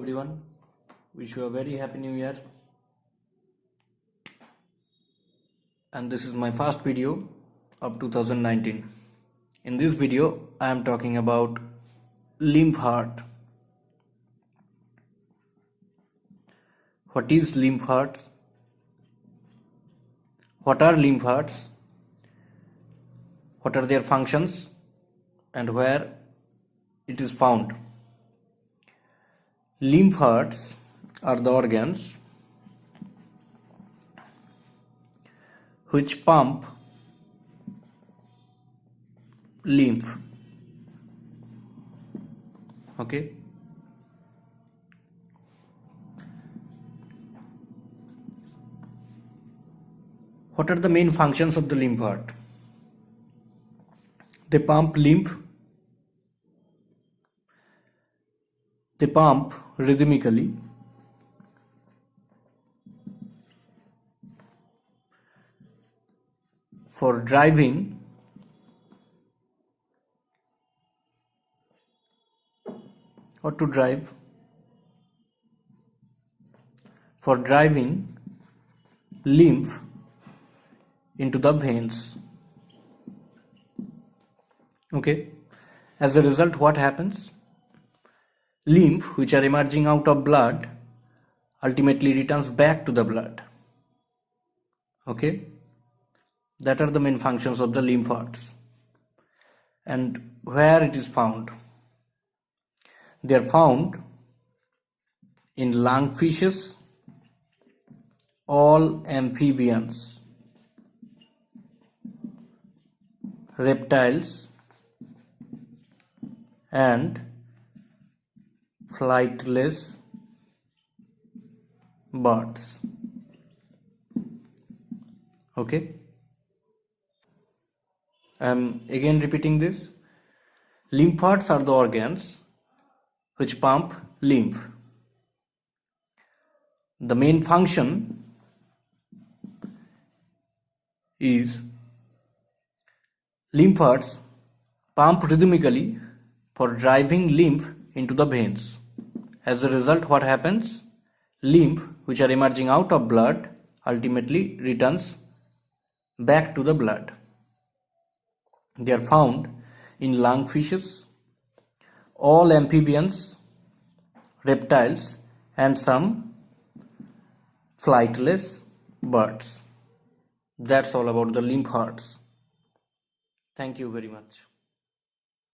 everyone, wish you a very happy new year. And this is my first video of 2019. In this video I am talking about lymph heart. What is lymph hearts? What are lymph hearts? What are their functions and where it is found? Lymph hearts are the organs which pump lymph. Okay. What are the main functions of the lymph heart? They pump lymph. They pump rhythmically. For driving or to drive. For driving lymph into the veins. Okay. As a result, what happens? Lymph, which are emerging out of blood, ultimately returns back to the blood. Okay. That are the main functions of the lymph hearts. And where it is found? They are found in lungfishes, all amphibians, reptiles, and flightless birds. Okay. I am again repeating this. Lymph hearts are the organs which pump lymph. The main function is lymph hearts pump rhythmically for driving lymph into the veins. As a result, what happens? Lymph, which are emerging out of blood, ultimately returns back to the blood. They are found in lungfishes, all amphibians, reptiles, and some flightless birds. That's all about the lymph hearts. Thank you very much.